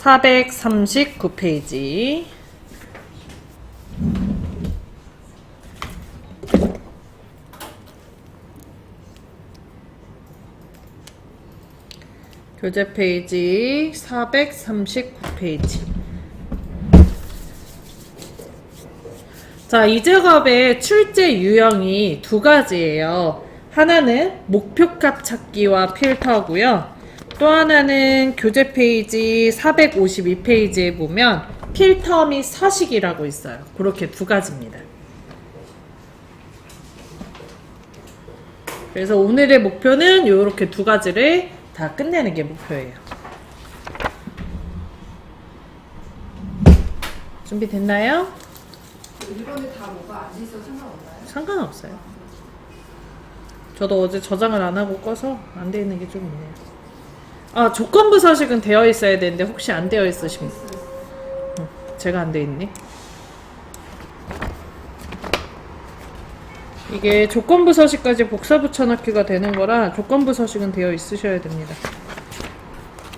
439페이지. 교재 페이지 439페이지. 자, 이 작업의 출제 유형이 두 가지예요. 하나는 목표값 찾기와 필터고요. 또 하나는 교재 페이지 452페이지에 보면 필터 및 서식이라고 있어요. 그렇게 두 가지입니다. 그래서 오늘의 목표는 이렇게 두 가지를 다 끝내는 게 목표예요. 준비됐나요? 이번에 다 뭐가 안 있어도 상관없나요? 상관없어요. 저도 어제 저장을 안 하고 꺼서 안 돼 있는 게 좀 있네요. 아, 조건부 서식은 되어 있어야 되는데 혹시 안 되어 있으시면 제가 안 돼 있네. 이게 조건부 서식까지 복사 붙여넣기가 되는 거라 조건부 서식은 되어 있으셔야 됩니다.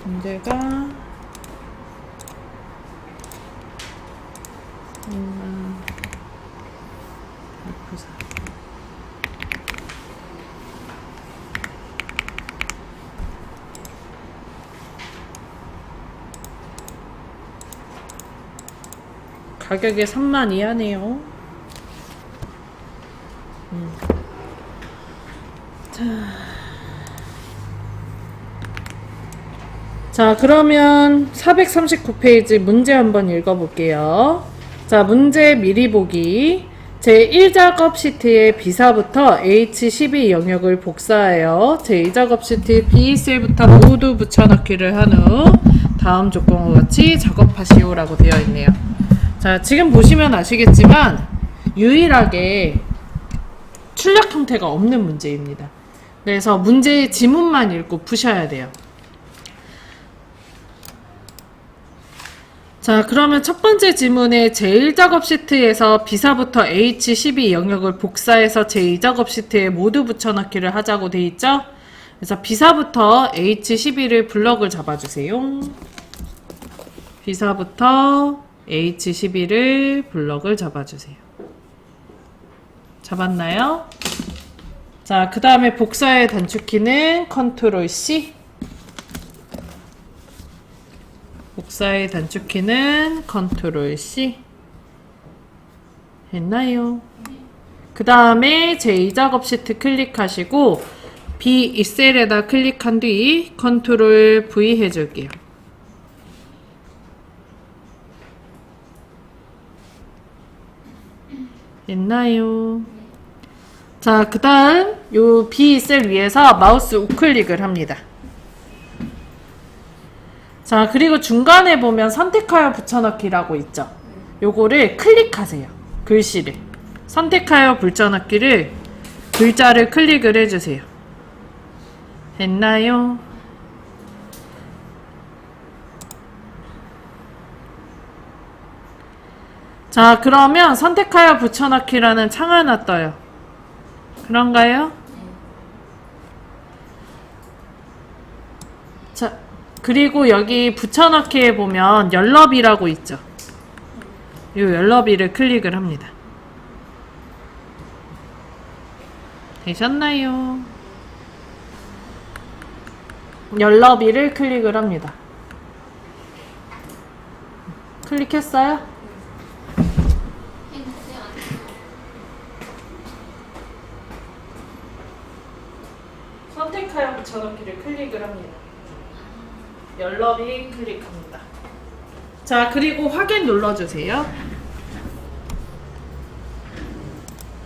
문제가 가격이 3만 이하네요. 자, 그러면 439페이지 문제 한번 읽어볼게요. 자, 문제 미리 보기. 제1작업 시트의 B사부터 H12 영역을 복사하여 제2작업 시트 B셀부터 모두 붙여넣기를 한 후 다음 조건과 같이 작업하시오라고 되어 있네요. 자, 지금 보시면 아시겠지만 유일하게 출력 형태가 없는 문제입니다. 그래서 문제의 지문만 읽고 푸셔야 돼요. 자, 그러면 첫 번째 지문에 제1작업 시트에서 B사부터 H12 영역을 복사해서 제2작업 시트에 모두 붙여넣기를 하자고 돼 있죠? 그래서 B사부터 H12를 블럭을 잡아주세요. B사부터 H12를 블럭을 잡아주세요. 잡았나요? 자, 그 다음에 복사의 단축키는 컨트롤 C. 복사의 단축키는 컨트롤 C. 했나요? 그 다음에 제2작업 시트 클릭하시고 B 익셀에다 클릭한 뒤 컨트롤 V 해줄게요. 됐나요? 자, 그 다음 요 B 셀 위에서 마우스 우클릭을 합니다. 자, 그리고 중간에 보면 선택하여 붙여넣기라고 있죠. 요거를 클릭하세요. 글씨를 선택하여 붙여넣기를 글자를 클릭을 해주세요. 됐나요? 자, 그러면 선택하여 붙여넣기라는 창 하나 떠요. 그런가요? 자, 그리고 여기 붙여넣기에 보면 열너비라고 있죠. 이 열너비를 클릭을 합니다. 되셨나요? 열너비를 클릭을 합니다. 클릭했어요? 선택하여 붙여넣기를 클릭을 합니다. 열너비 클릭합니다. 자, 그리고 확인 눌러주세요.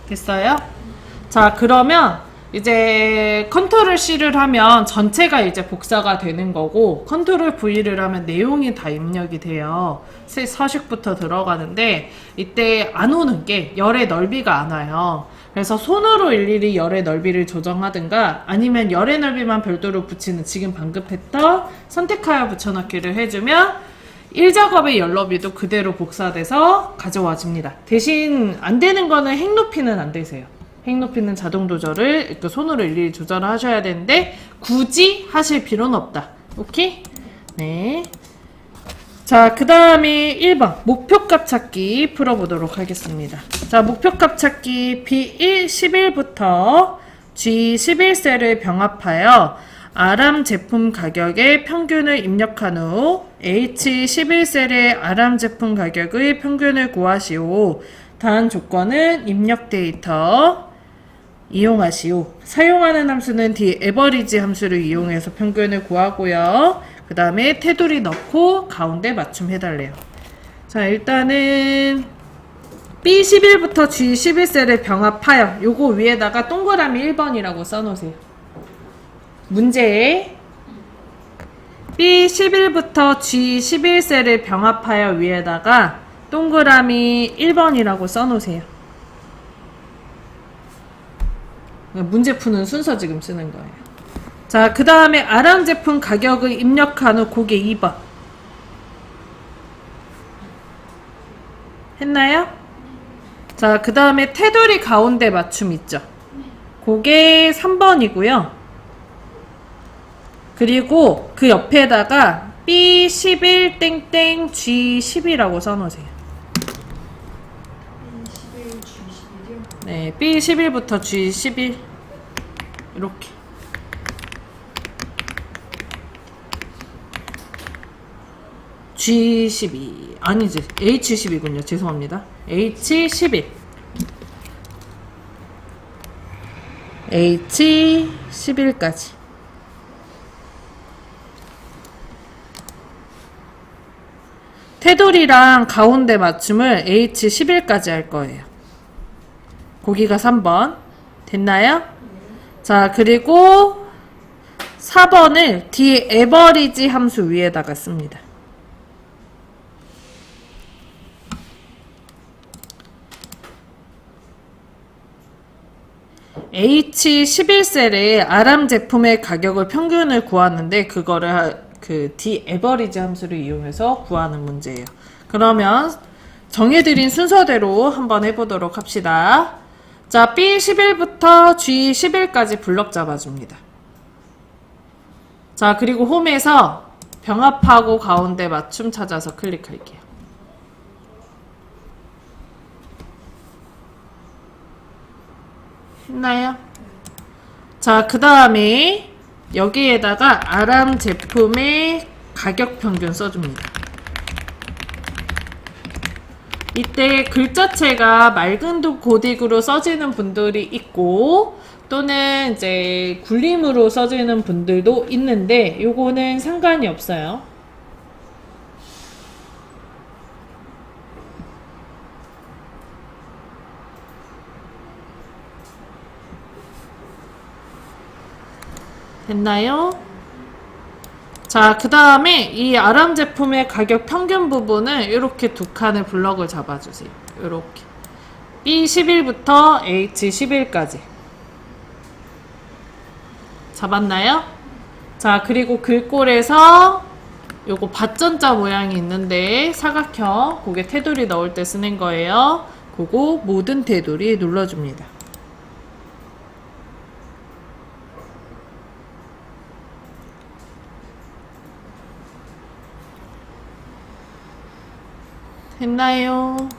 됐어요? 자, 그러면 이제 컨트롤 C를 하면 전체가 이제 복사가 되는 거고 컨트롤 V를 하면 내용이 다 입력이 돼요. 서식부터 들어가는데 이때 안 오는 게 열의 넓이가 안 와요. 그래서 손으로 일일이 열의 넓이를 조정하든가 아니면 열의 넓이만 별도로 붙이는 지금 방금 했던 선택하여 붙여넣기를 해주면 1작업의 열 너비도 그대로 복사돼서 가져와집니다. 대신 안 되는 거는 핵 높이는 안 되세요. 핵 높이는 자동 조절을 이렇게 손으로 일일이 조절을 하셔야 되는데 굳이 하실 필요는 없다. 오케이? 네. 자, 그 다음에 1번 목표값 찾기 풀어보도록 하겠습니다. 자, 목표값 찾기 B11부터 G11셀을 병합하여 R암 제품 가격의 평균을 입력한 후 H11셀의 R암 제품 가격의 평균을 구하시오. 단 조건은 입력 데이터 이용하시오. 사용하는 함수는 average 함수를 이용해서 평균을 구하고요. 그 다음에 테두리 넣고 가운데 맞춤 해달래요. 자, 일단은 B11부터 G11셀을 병합하여 요거 위에다가 동그라미 1번이라고 써놓으세요. 문제에 B11부터 G11셀을 병합하여 위에다가 동그라미 1번이라고 써놓으세요. 문제 푸는 순서 지금 쓰는 거예요. 자, 그 다음에 R암 제품 가격을 입력한 후 그게 2번. 했나요? 자, 그 다음에 테두리 가운데 맞춤 있죠? 그게 3번이고요. 그리고 그 옆에다가 B11 땡땡 G10이라고 써놓으세요. B11, G11이요? 네, B11부터 G11 이렇게. G12 아니지, H12군요. 죄송합니다. H11 H11까지. 테두리랑 가운데 맞춤을 H11까지 할 거예요. 거기가 3번. 됐나요? 자, 그리고 4번을 뒤에 average 함수 위에다가 씁니다. H11셀에 R암 제품의 가격을 평균을 구하는데 그거를 그 average 함수를 이용해서 구하는 문제예요. 그러면 정해드린 순서대로 한번 해보도록 합시다. 자, B11부터 G11까지 블럭 잡아줍니다. 자, 그리고 홈에서 병합하고 가운데 맞춤 찾아서 클릭할게요. 했나요? 자, 그 다음에 여기에다가 R암 제품의 가격 평균 써줍니다. 이때 글자체가 맑은 고딕으로 써지는 분들이 있고 또는 이제 굴림으로 써지는 분들도 있는데 요거는 상관이 없어요. 됐나요? 자, 그 다음에 이 R암 제품의 가격 평균 부분을 이렇게 두 칸의 블럭을 잡아주세요. 이렇게 B11부터 H11까지 잡았나요? 자, 그리고 글꼴에서 요거 밭전자 모양이 있는데 사각형, 그게 테두리 넣을 때 쓰는 거예요. 그거 모든 테두리 눌러줍니다. 됐나요?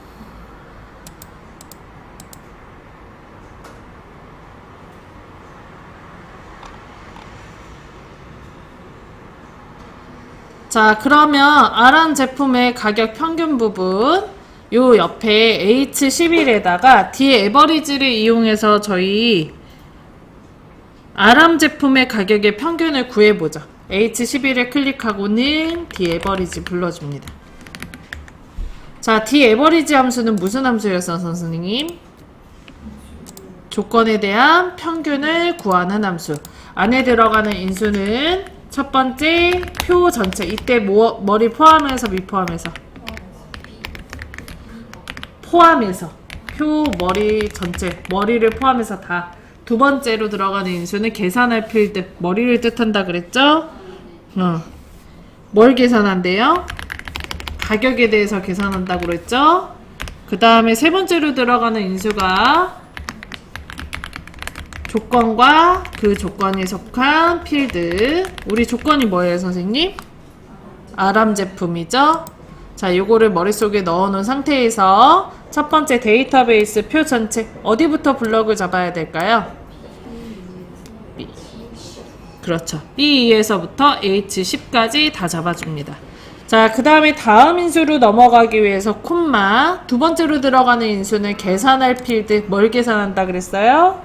자, 그러면 R암 제품의 가격 평균 부분 요 옆에 H11에다가 Daverage를 이용해서 저희 R암 제품의 가격의 평균을 구해보죠. H11에 클릭하고는 Daverage 불러줍니다. 자, Daverage 함수는 무슨 함수였어, 선생님? 조건에 대한 평균을 구하는 함수. 안에 들어가는 인수는 첫 번째 표 전체. 이때 머리 포함해서 미포함해서? 포함해서. 표 머리 전체. 머리를 포함해서 다. 두 번째로 들어가는 인수는 계산할 필드. 머리를 뜻한다 그랬죠? 뭘 계산한대요? 가격에 대해서 계산한다고 그랬죠? 그 다음에 세 번째로 들어가는 인수가 조건과 그 조건에 속한 필드. 우리 조건이 뭐예요, 선생님? R암 제품이죠? 자, 요거를 머릿속에 넣어놓은 상태에서 첫 번째 데이터베이스 표 전체 어디부터 블럭을 잡아야 될까요? B. 그렇죠. B2에서부터 H10까지 다 잡아줍니다. 자, 그 다음에 다음 인수로 넘어가기 위해서 콤마 두 번째로 들어가는 인수는 계산할 필드 뭘 계산한다 그랬어요?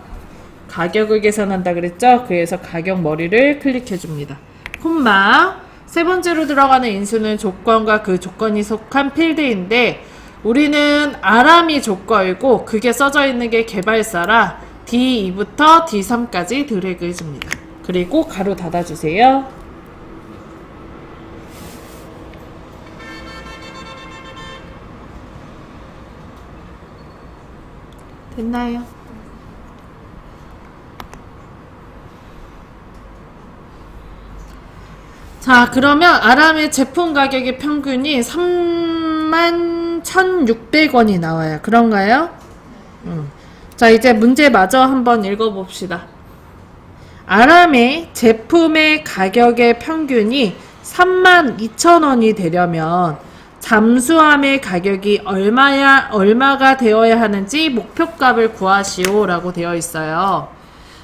가격을 계산한다 그랬죠? 그래서 가격 머리를 클릭해 줍니다. 콤마 세 번째로 들어가는 인수는 조건과 그 조건이 속한 필드인데 우리는 아람이 조건이고 그게 써져 있는 게 개발사라 D2부터 D3까지 드래그 해줍니다. 그리고 가로 닫아주세요. 됐나요? 자, 그러면 아람의 제품 가격의 평균이 31,600원이 나와요. 그런가요? 자, 이제 문제 마저 한번 읽어봅시다. 아람의 제품의 가격의 평균이 32,000원이 되려면 잠수함의 가격이 얼마가 되어야 하는지 목표값을 구하시오 라고 되어 있어요.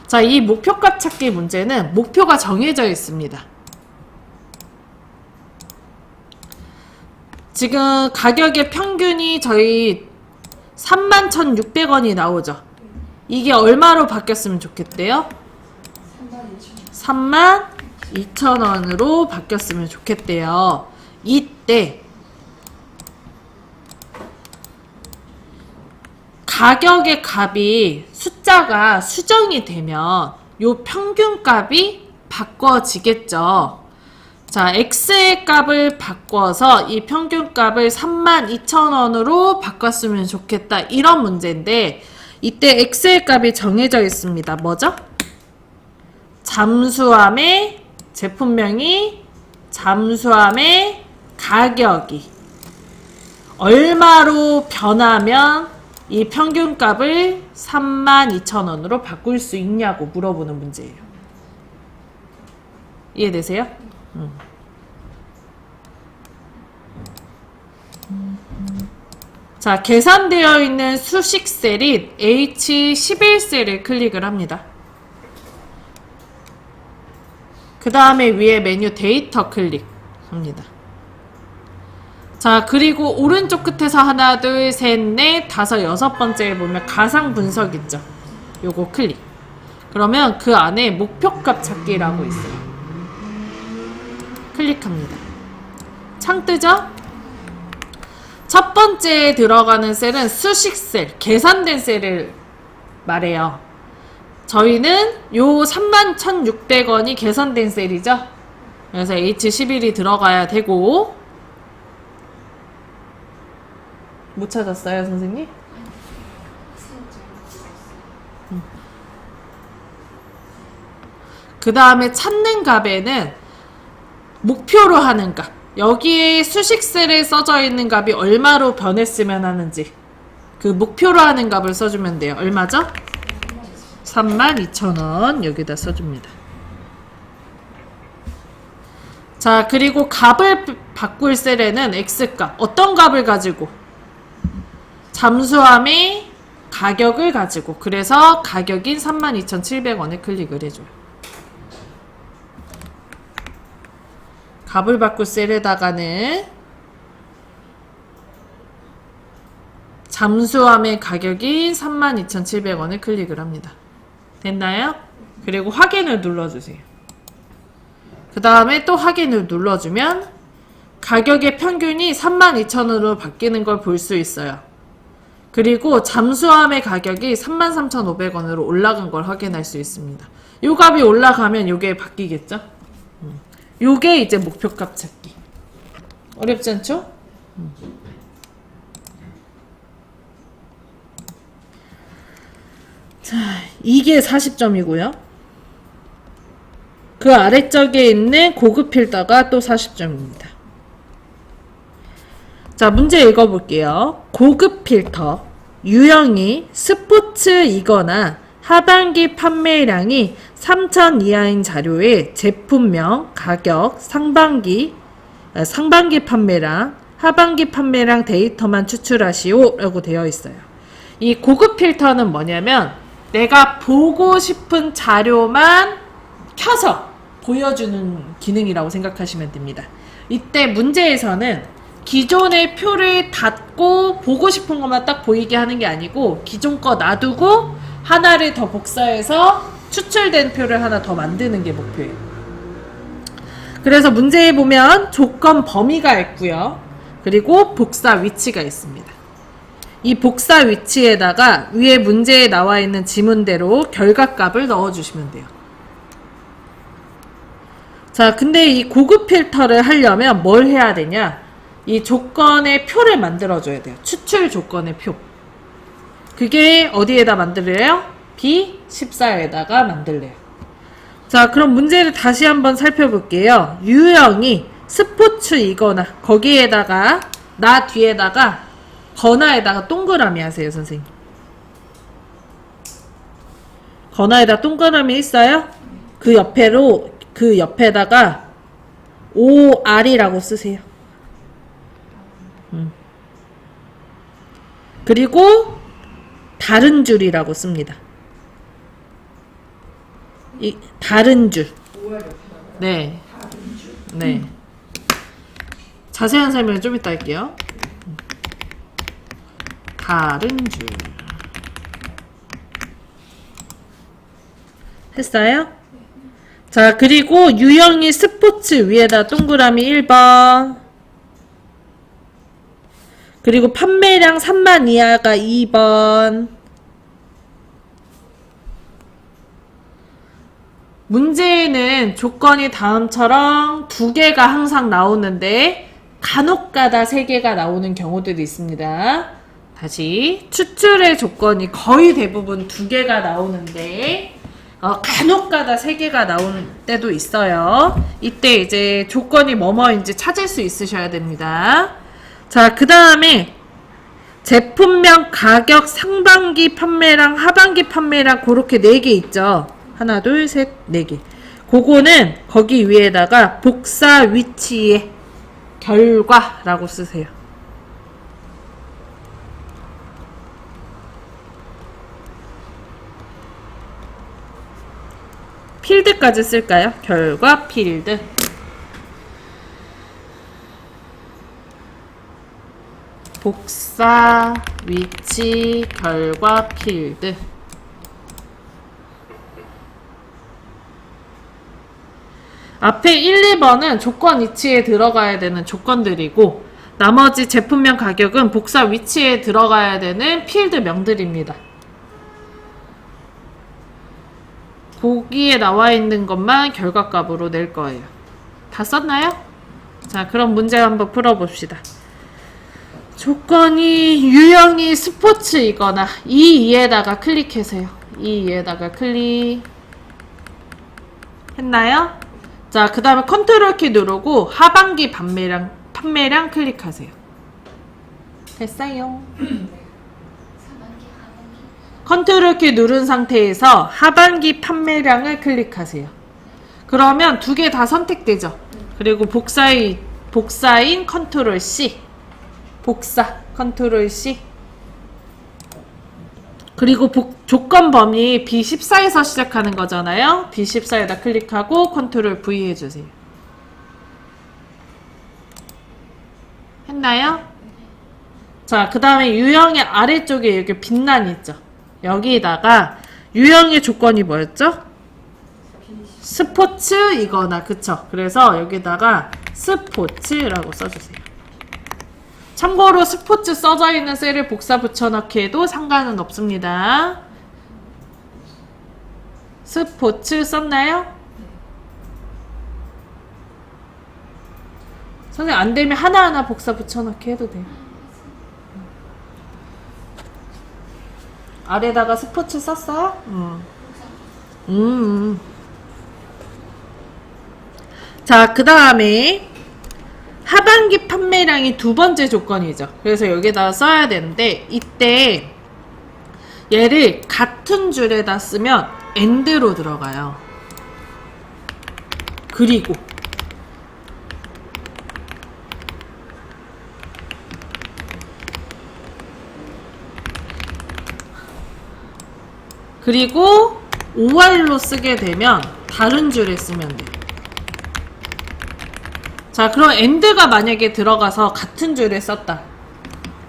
자, 이 목표값 찾기 문제는 목표가 정해져 있습니다. 지금 가격의 평균이 저희 31,600원이 나오죠. 이게 얼마로 바뀌었으면 좋겠대요? 32,000원으로 바뀌었으면 좋겠대요. 이때 가격의 값이 숫자가 수정이 되면 요 평균값이 바꿔지겠죠. 자, X의 값을 바꿔서 이 평균값을 32,000원으로 바꿨으면 좋겠다. 이런 문제인데 이때 X의 값이 정해져 있습니다. 뭐죠? 잠수함의 제품명이 잠수함의 가격이 얼마로 변하면 이 평균값을 32,000원으로 바꿀 수 있냐고 물어보는 문제예요. 이해되세요? 자, 계산되어 있는 수식 셀인 H11셀을 클릭을 합니다. 그 다음에 위에 메뉴 데이터 클릭합니다. 자, 그리고 오른쪽 끝에서 하나, 둘, 셋, 넷, 다섯, 여섯 번째에 보면 가상 분석 있죠? 요거 클릭. 그러면 그 안에 목표값 찾기라고 있어요. 클릭합니다. 창 뜨죠? 첫 번째에 들어가는 셀은 수식 셀, 계산된 셀을 말해요. 저희는 요 31,600원이 계산된 셀이죠? 그래서 H11이 들어가야 되고 못 찾았어요, 선생님? 그 다음에 찾는 값에는 목표로 하는 값, 여기에 수식셀에 써져 있는 값이 얼마로 변했으면 하는지 그 목표로 하는 값을 써주면 돼요. 얼마죠? 32,000원 여기다 써줍니다. 자, 그리고 값을 바꿀 셀에는 X값, 어떤 값을 가지고? 잠수함의 가격을 가지고, 그래서 가격인 32,700원에 클릭을 해줘요. 값을 바꿀 셀에다가는 잠수함의 가격이 32,700원을 클릭을 합니다. 됐나요? 그리고 확인을 눌러주세요. 그 다음에 또 확인을 눌러주면 가격의 평균이 32,000원으로 바뀌는 걸 볼 수 있어요. 그리고 잠수함의 가격이 33,500원으로 올라간 걸 확인할 수 있습니다. 요 값이 올라가면 요게 바뀌겠죠? 요게 이제 목표값 찾기. 어렵지 않죠? 자, 이게 40점이고요. 그 아래쪽에 있는 고급 필터가 또 40점입니다. 자, 문제 읽어볼게요. 고급 필터, 유형이 스포츠이거나 하반기 판매량이 3,000 이하인 자료에 제품명, 가격, 상반기 판매량, 하반기 판매량 데이터만 추출하시오 라고 되어 있어요. 이 고급 필터는 뭐냐면 내가 보고 싶은 자료만 켜서 보여주는 기능이라고 생각하시면 됩니다. 이때 문제에서는 기존의 표를 닫고 보고 싶은 것만 딱 보이게 하는 게 아니고 기존 거 놔두고 하나를 더 복사해서 추출된 표를 하나 더 만드는 게 목표예요. 그래서 문제에 보면 조건 범위가 있고요. 그리고 복사 위치가 있습니다. 이 복사 위치에다가 위에 문제에 나와 있는 지문대로 결과값을 넣어주시면 돼요. 자, 근데 이 고급 필터를 하려면 뭘 해야 되냐? 이 조건의 표를 만들어줘야 돼요. 추출 조건의 표. 그게 어디에다 만들래요? B14에다가 만들래요. 자, 그럼 문제를 다시 한번 살펴볼게요. 유형이 스포츠이거나 거기에다가 나 뒤에다가 건화에다가 동그라미 하세요, 선생님. 건화에다 동그라미 있어요? 그 옆에다가 OR이라고 쓰세요. 그리고 다른 줄이라고 씁니다. 이 다른 줄. 네. 네. 자세한 설명은 좀 이따 할게요. 다른 줄. 했어요? 자, 그리고 유형이 스포츠 위에다 동그라미 1번. 그리고 판매량 3만 이하가 2번. 문제에는 조건이 다음처럼 2개가 항상 나오는데 간혹가다 3개가 나오는 경우들이 있습니다. 다시 추출의 조건이 거의 대부분 2개가 나오는데 간혹가다 3개가 나오는 때도 있어요. 이때 이제 조건이 뭐뭐인지 찾을 수 있으셔야 됩니다. 자, 그 다음에 제품명, 가격, 상반기 판매량, 하반기 판매량 그렇게 4개 있죠. 하나, 둘, 셋, 4개. 그거는 거기 위에다가 복사 위치의 결과라고 쓰세요. 필드까지 쓸까요? 결과 필드. 복사 위치 결과 필드. 앞에 1, 2번은 조건 위치에 들어가야 되는 조건들이고 나머지 제품명 가격은 복사 위치에 들어가야 되는 필드 명들입니다. 거기에 나와 있는 것만 결과값으로 낼 거예요. 다 썼나요? 자, 그럼 문제 한번 풀어봅시다. 조건이 유형이 스포츠이거나 이 2에다가 클릭하세요. 이 2에다가 클릭 했나요? 자, 그 다음에 컨트롤 키 누르고 하반기 판매량 클릭하세요. 됐어요. 컨트롤 키 누른 상태에서 하반기 판매량을 클릭하세요. 그러면 2개 다 선택되죠. 그리고 복사인 컨트롤 C. 복사 컨트롤 C. 그리고 조건 범위 B14에서 시작하는 거잖아요. B14에다 클릭하고 컨트롤 V 해주세요. 했나요? 자, 그 다음에 유형의 아래쪽에 이렇게 빛난이 있죠. 여기다가 유형의 조건이 뭐였죠? 스포츠이거나, 그쵸? 그래서 여기다가 스포츠라고 써주세요. 참고로 스포츠 써져 있는 셀을 복사 붙여넣기 해도 상관은 없습니다. 스포츠 썼나요? 선생님 안 되면 하나하나 복사 붙여넣기 해도 돼요. 아래다가 스포츠 썼어요? 자, 그 다음에 하반기 판매량이 2번째 조건이죠. 그래서 여기다가 써야 되는데 이때 얘를 같은 줄에다 쓰면 AND로 들어가요. 그리고 그리고 OR로 쓰게 되면 다른 줄에 쓰면 돼요. 자, 그럼 AND가 만약에 들어가서 같은 줄에 썼다.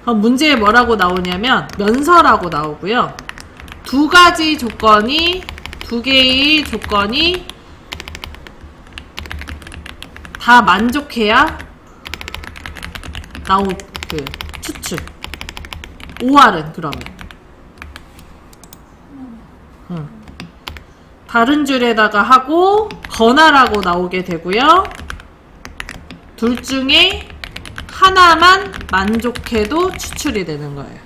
그럼 문제에 뭐라고 나오냐면 면서라고 나오고요. 두 개의 조건이 다 만족해야 그 추출. OR은 그러면 다른 줄에다가 하고 거나라고 나오게 되고요. 둘 중에 하나만 만족해도 추출이 되는 거예요.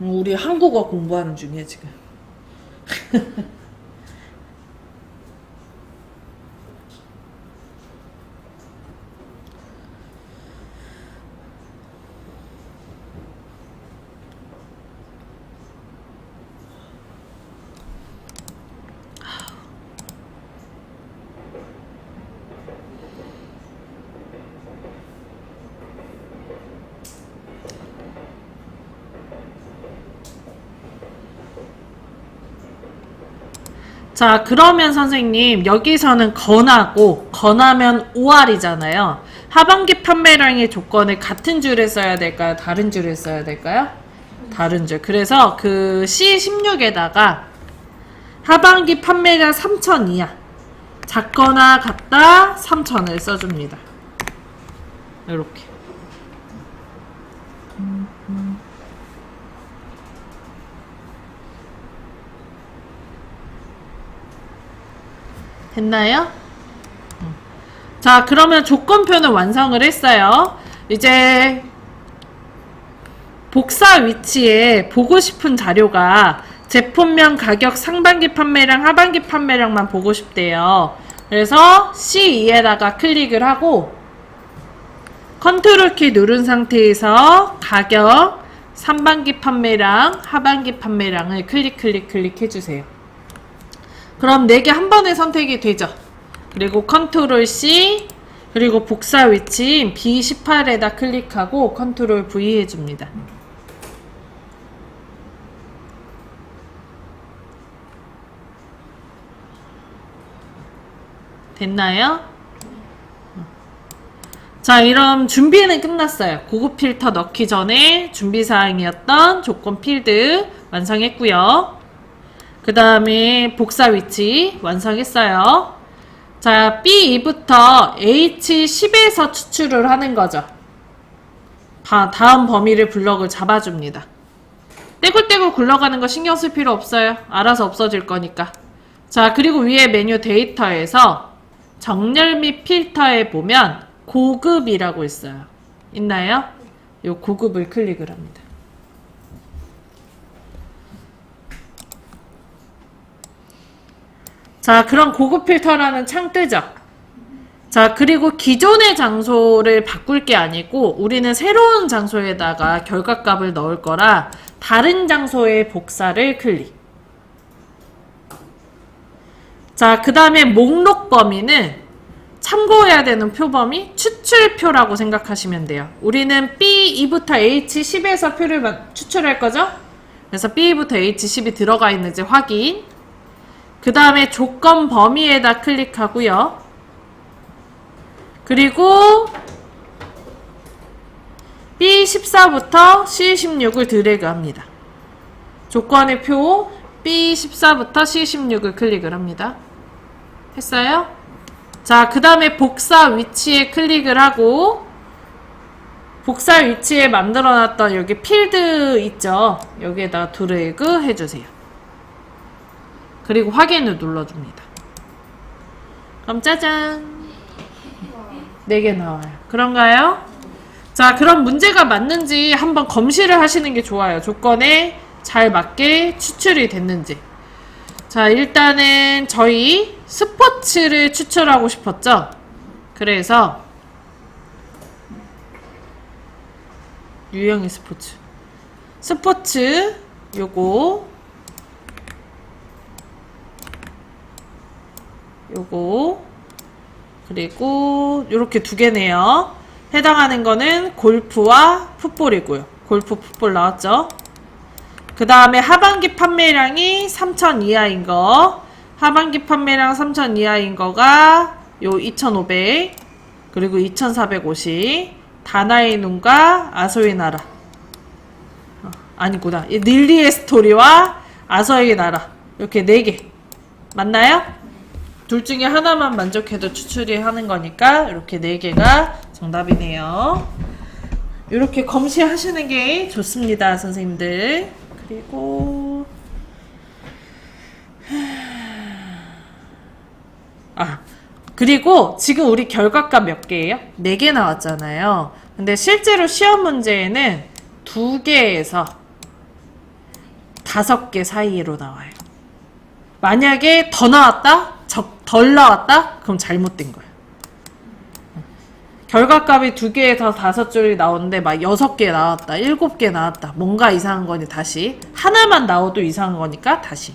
우리 한국어 공부하는 중이야 지금. 자, 그러면 선생님 여기서는 건하고 건하면 OR이잖아요. 하반기 판매량의 조건을 같은 줄에 써야 될까요? 다른 줄에 써야 될까요? 다른 줄. 그래서 그 C16에다가 하반기 판매량 3,000이야. 작거나 같다 3,000을 써줍니다. 이렇게. 됐나요? 자, 그러면 조건표는 완성을 했어요. 이제 복사 위치에 보고 싶은 자료가 제품명, 가격, 상반기 판매량, 하반기 판매량만 보고 싶대요. 그래서 C2에다가 클릭을 하고 컨트롤 키 누른 상태에서 가격, 상반기 판매량, 하반기 판매량을 클릭 해주세요. 그럼 4개 한 번에 선택이 되죠. 그리고 컨트롤 C, 그리고 복사 위치인 B18에다 클릭하고 컨트롤 V 해줍니다. 됐나요? 자, 이런 준비는 끝났어요. 고급 필터 넣기 전에 준비사항이었던 조건 필드 완성했고요. 그 다음에 복사 위치 완성했어요. 자, B2부터 H10에서 추출을 하는 거죠. 다음 범위를 블럭을 잡아줍니다. 떼굴떼굴 굴러가는 거 신경 쓸 필요 없어요. 알아서 없어질 거니까. 자, 그리고 위에 메뉴 데이터에서 정렬 및 필터에 보면 고급이라고 있어요. 있나요? 요 고급을 클릭을 합니다. 자, 그럼 고급 필터라는 창 뜨죠? 자, 그리고 기존의 장소를 바꿀 게 아니고 우리는 새로운 장소에다가 결과값을 넣을 거라 다른 장소의 복사를 클릭. 자, 그 다음에 목록 범위는 참고해야 되는 표 범위 추출표라고 생각하시면 돼요. 우리는 B2부터 H10에서 표를 추출할 거죠? 그래서 B2부터 H10이 들어가 있는지 확인. 그 다음에 조건 범위에다 클릭하고요. 그리고 B14부터 C16을 드래그 합니다. 조건의 표 B14부터 C16을 클릭을 합니다. 했어요? 자, 그 다음에 복사 위치에 클릭을 하고 복사 위치에 만들어놨던 여기 필드 있죠? 여기에다 드래그 해주세요. 그리고 확인을 눌러줍니다. 그럼 짜잔! 4개 나와요. 그런가요? 자, 그럼 문제가 맞는지 한번 검시를 하시는 게 좋아요. 조건에 잘 맞게 추출이 됐는지. 자, 일단은 저희 스포츠를 추출하고 싶었죠? 그래서 유형이 스포츠. 스포츠 요거 그리고 요렇게 두 개네요. 해당하는 거는 골프와 풋볼이고요. 골프, 풋볼 나왔죠? 그 다음에 하반기 판매량이 3,000 이하인 거. 하반기 판매량 3,000 이하인 거가 요 2,500 그리고 2,450 다나의 눈과 아소의 나라. 아니구나. 릴리의 스토리와 아서의 나라. 이렇게 4개. 맞나요? 둘 중에 하나만 만족해도 추출이 하는 거니까 이렇게 4개가 정답이네요. 이렇게 검시하시는 게 좋습니다, 선생님들. 그리고 그리고 지금 우리 결과값 몇 개예요? 4개 나왔잖아요. 근데 실제로 시험 문제에는 2개에서 5개 사이로 나와요. 만약에 더 나왔다? 덜 나왔다? 그럼 잘못된 거예요. 결과값이 2개에서 5줄이 나오는데 막 6개 나왔다, 7개 나왔다. 뭔가 이상한 거니 다시. 하나만 나와도 이상한 거니까 다시.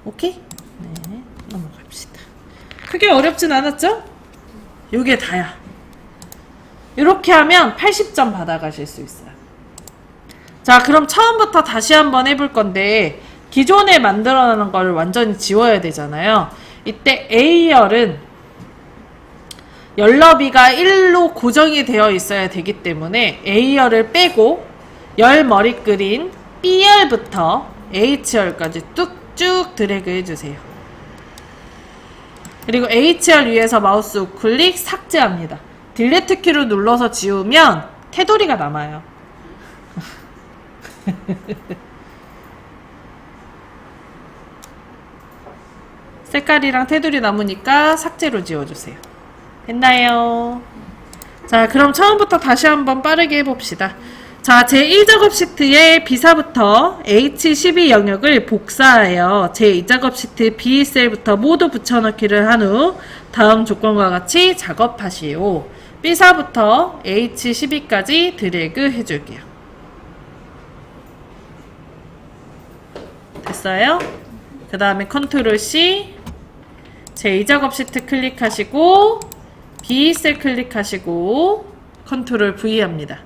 오케이? 네, 넘어갑시다. 크게 어렵진 않았죠? 요게 다야. 이렇게 하면 80점 받아가실 수 있어요. 자, 그럼 처음부터 다시 한번 해볼 건데 기존에 만들어 놓은 걸 완전히 지워야 되잖아요. 이때 A열은 열너비가 1로 고정이 되어 있어야 되기 때문에 A열을 빼고 열 머리글인 B열부터 H열까지 뚝쭉 드래그 해주세요. 그리고 H열 위에서 마우스 우클릭 삭제합니다. 딜리트 키를 눌러서 지우면 테두리가 남아요. 색깔이랑 테두리 남으니까 삭제로 지워주세요. 됐나요? 자, 그럼 처음부터 다시 한번 빠르게 해봅시다. 자, 제1작업 시트의 B사부터 H12 영역을 복사하여 제2작업 시트 B셀부터 모두 붙여넣기를 한 후 다음 조건과 같이 작업하시오. B사부터 H12까지 드래그 해줄게요. 됐어요? 그 다음에 컨트롤 C 제2작업 시트 클릭하시고 B셀 클릭하시고 컨트롤 V 합니다.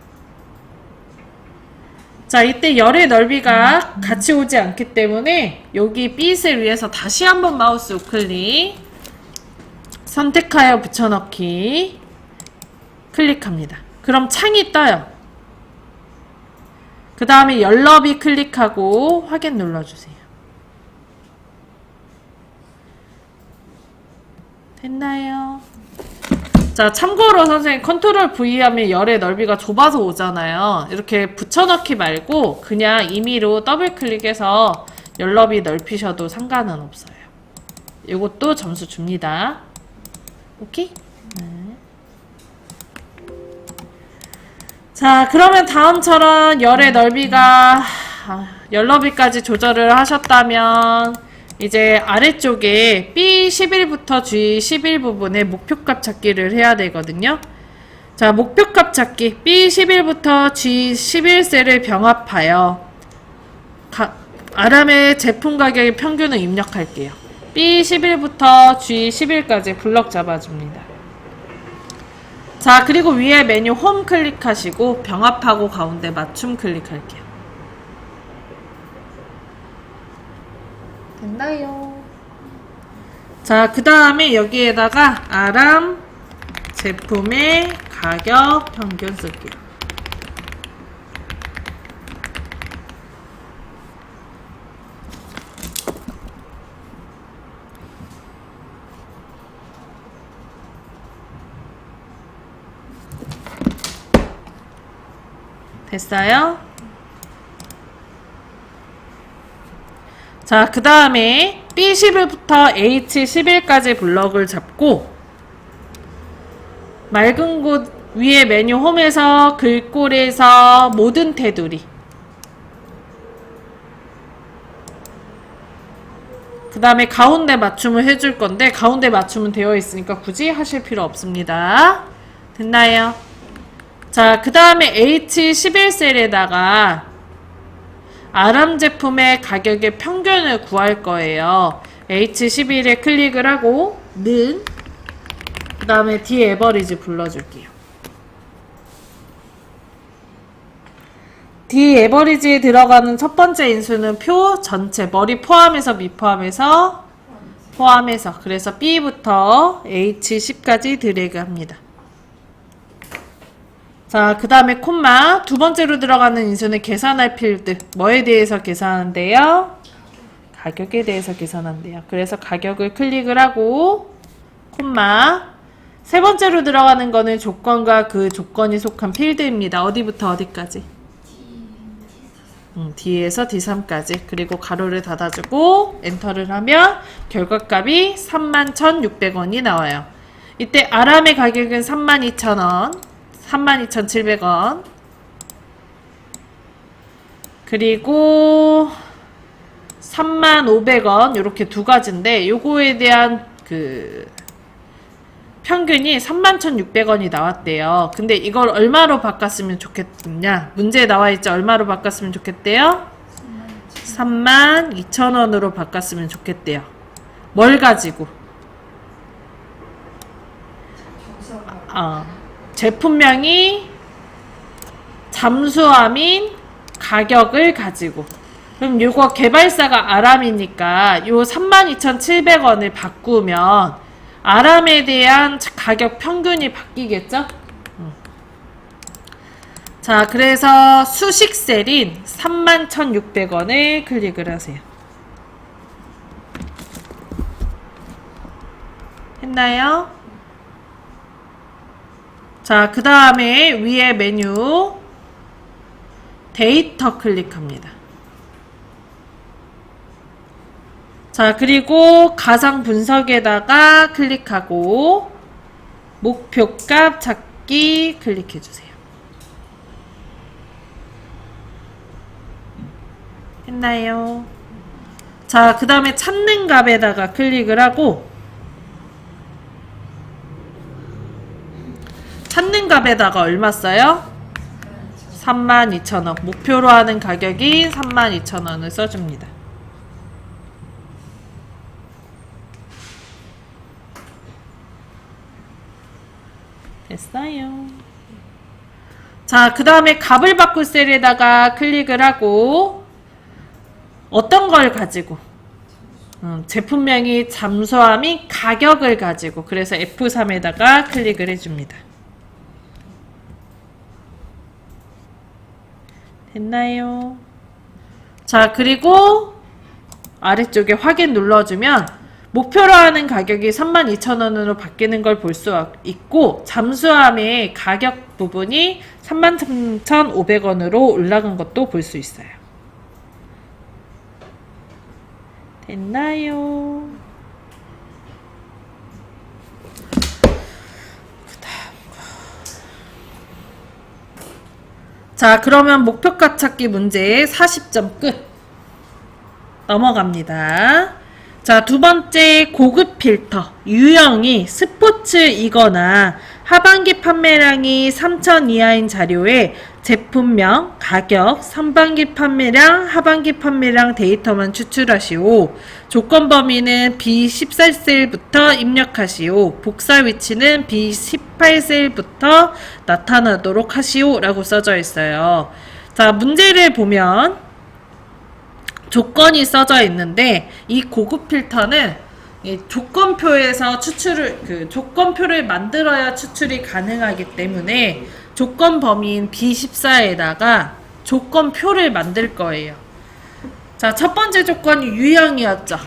자, 이때 열의 넓이가 같이 오지 않기 때문에 여기 B셀 위에서 다시 한번 마우스 우클릭 선택하여 붙여넣기 클릭합니다. 그럼 창이 떠요. 그 다음에 열 너비 클릭하고 확인 눌러주세요. 됐나요? 자, 참고로 선생님 컨트롤 V 하면 열의 넓이가 좁아서 오잖아요. 이렇게 붙여넣기 말고 그냥 임의로 더블 클릭해서 열 너비 넓히셔도 상관은 없어요. 이것도 점수 줍니다. 오케이? 네. 자, 그러면 다음처럼 열의 넓이가 열 너비까지 조절을 하셨다면 이제 아래쪽에 B11부터 G11 부분에 목표값 찾기를 해야 되거든요. 자, 목표값 찾기 B11부터 G11셀을 병합하여 아람의 제품 가격의 평균을 입력할게요. B11부터 G11까지 블럭 잡아줍니다. 자, 그리고 위에 메뉴 홈 클릭하시고 병합하고 가운데 맞춤 클릭할게요. 됐나요? 자, 그 다음에 여기에다가 아람 제품의 가격 평균 쓸게요. 됐어요? 자, 그 다음에 B11부터 H11까지 블럭을 잡고 맑은 곳 위에 메뉴 홈에서 글꼴에서 모든 테두리 그 다음에 가운데 맞춤을 해줄 건데 가운데 맞춤은 되어 있으니까 굳이 하실 필요 없습니다. 됐나요? 자, 그 다음에 H11셀에다가 아람 제품의 가격의 평균을 구할 거예요. H11에 클릭을 하고 는 그 다음에 D 에버리지 불러줄게요. D 에버리지에 들어가는 첫 번째 인수는 표 전체, 머리 포함해서 미포함해서 포함해서. 그래서 B부터 H10까지 드래그 합니다. 자, 그 다음에 콤마. 두 번째로 들어가는 인수는 계산할 필드. 뭐에 대해서 계산한대요? 가격에 대해서 계산한대요. 그래서 가격을 클릭을 하고 콤마. 세 번째로 들어가는 거는 조건과 그 조건이 속한 필드입니다. 어디부터 어디까지? D에서 D3까지. 그리고 가로를 닫아주고 엔터를 하면 결과값이 31,600원이 나와요. 이때 아람의 가격은 32,000원, 32,700원. 그리고 35,500원 이렇게 두 가지인데 요거에 대한 그 평균이 31,600원이 나왔대요. 근데 이걸 얼마로 바꿨으면 좋겠냐? 문제에 나와있죠. 얼마로 바꿨으면 좋겠대요? 32,000원으로 바꿨으면 좋겠대요. 뭘 가지고? 제품명이 잠수함인 가격을 가지고. 그럼 요거 개발사가 아람이니까 요 32,700원을 바꾸면 아람에 대한 가격 평균이 바뀌겠죠? 자, 그래서 수식셀인 31,600원을 클릭을 하세요. 했나요? 자, 그 다음에 위에 메뉴 데이터 클릭합니다. 자, 그리고 가상 분석에다가 클릭하고 목표값 찾기 클릭해주세요. 했나요? 자, 그 다음에 찾는 값에다가 클릭을 하고 찾는 값에다가 얼마 써요? 32,000원. 목표로 하는 가격인 32,000원을 써줍니다. 됐어요. 자, 그 다음에 값을 바꿀 셀에다가 클릭을 하고 어떤 걸 가지고? 제품명이 잠수함이 가격을 가지고. 그래서 F3에다가 클릭을 해줍니다. 됐나요? 자, 그리고 아래쪽에 확인 눌러주면 목표로 하는 가격이 32,000원으로 바뀌는 걸 볼 수 있고 잠수함의 가격 부분이 33,500원으로 올라간 것도 볼 수 있어요. 됐나요? 자, 그러면 목표값 찾기 문제 40점 끝. 넘어갑니다. 자, 두 번째 고급 필터. 유형이 스포츠이거나 하반기 판매량이 3,000 이하인 자료에 제품명, 가격, 상반기 판매량, 하반기 판매량 데이터만 추출하시오. 조건 범위는 B14셀부터 입력하시오. 복사 위치는 B18셀부터 나타나도록 하시오. 라고 써져 있어요. 자, 문제를 보면 조건이 써져 있는데 이 고급 필터는 이 조건표에서 조건표를 만들어야 추출이 가능하기 때문에 조건 범위인 B14에다가 조건표를 만들 거예요. 자, 첫 번째 조건이 유형이었죠.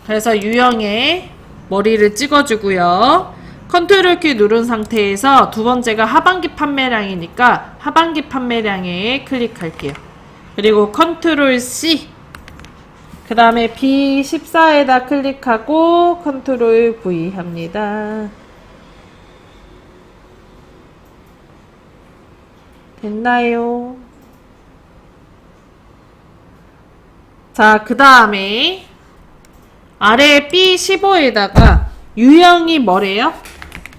그래서 유형에 머리를 찍어주고요. 컨트롤 키 누른 상태에서 두 번째가 하반기 판매량이니까 하반기 판매량에 클릭할게요. 그리고 컨트롤 C 그 다음에 B14에다 클릭하고 컨트롤 V 합니다. 됐나요? 자, 그 다음에 아래 B15에다가 유형이 뭐래요?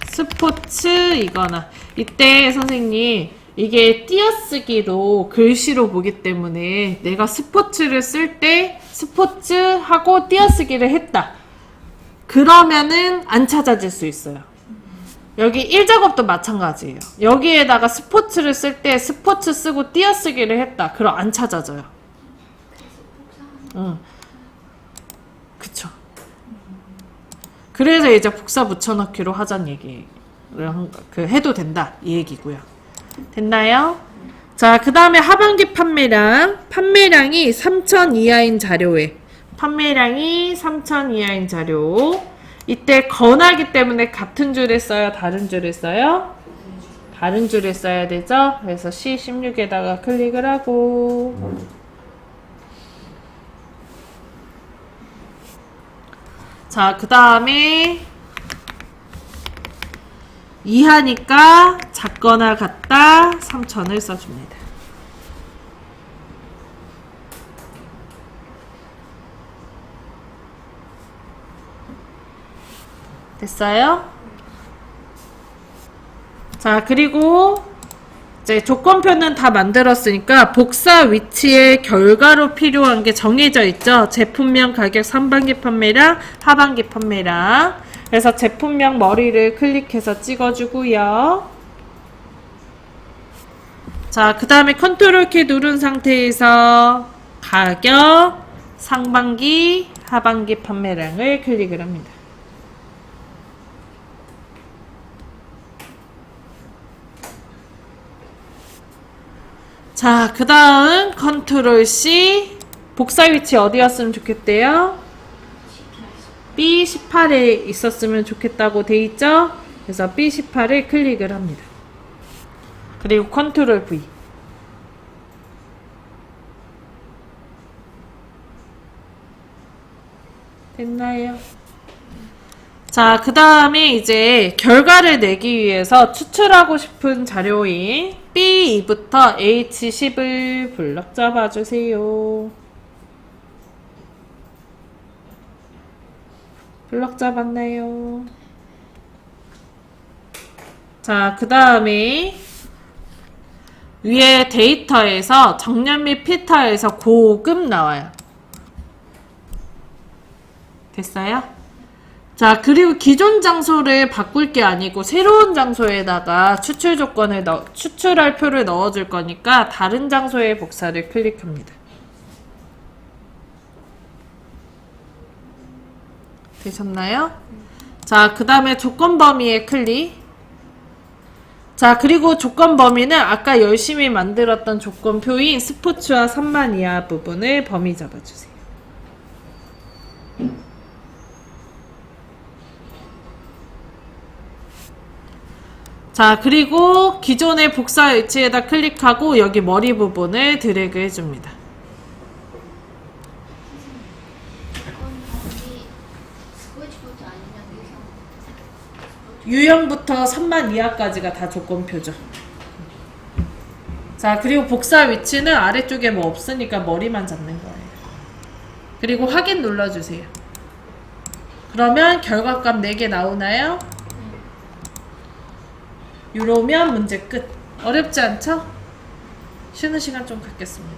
스포츠이거나. 이때 선생님 이게 띄어쓰기로 글씨로 보기 때문에 내가 스포츠를 쓸 때 스포츠하고 띄어쓰기를 했다. 그러면은 안 찾아질 수 있어요. 여기 1작업도 마찬가지예요. 여기에다가 스포츠를 쓸 때 스포츠 쓰고 띄어쓰기를 했다. 그럼 안 찾아져요. 응. 그쵸. 그래서 이제 복사 붙여넣기로 하자는 얘기를 해도 된다. 이 얘기고요. 됐나요? 자, 그 다음에 하반기 판매량. 판매량이 3,000 이하인 자료에. 판매량이 3,000 이하인 자료. 이때 건하기 때문에 같은 줄에 써요? 다른 줄에 써요? 다른 줄에 써야 되죠? 그래서 C16에다가 클릭을 하고. 자, 그 다음에 이하니까 작거나 같다 3,000을 써줍니다. 됐어요? 자, 그리고 이제 조건표는 다 만들었으니까 복사 위치의 결과로 필요한 게 정해져 있죠. 제품명 가격 상반기 판매량, 하반기 판매량. 그래서 제품명 머리를 클릭해서 찍어주고요. 자, 그 다음에 컨트롤 키 누른 상태에서 가격, 상반기, 하반기 판매량을 클릭을 합니다. 자, 그 다음 컨트롤 C 복사 위치 어디였으면 좋겠대요? B18에 있었으면 좋겠다고 돼 있죠? 그래서 B18을 클릭을 합니다. 그리고 컨트롤 V. 됐나요? 자, 그 다음에 이제 결과를 내기 위해서 추출하고 싶은 자료인 B2부터 H10을 블럭 잡아주세요. 블럭 잡았나요? 자, 그 다음에 위에 데이터에서 정렬 및 필터에서 고급 나와요. 됐어요? 자, 그리고 기존 장소를 바꿀 게 아니고 새로운 장소에다가 추출 조건을 추출할 표를 넣어줄 거니까 다른 장소의 복사를 클릭합니다. 되셨나요? 자, 그 다음에 조건 범위에 클릭. 자, 그리고 조건 범위는 아까 열심히 만들었던 조건표인 스포츠와 3만 이하 부분을 범위 잡아주세요. 자, 그리고 기존의 복사 위치에다 클릭하고 여기 머리 부분을 드래그 해줍니다. 유형부터 3만 이하까지가 다 조건표죠. 자, 그리고 복사 위치는 아래쪽에 뭐 없으니까 머리만 잡는 거예요. 그리고 확인 눌러주세요. 그러면 결과값 4개 나오나요? 이러면 문제 끝. 어렵지 않죠? 쉬는 시간 좀 갖겠습니다.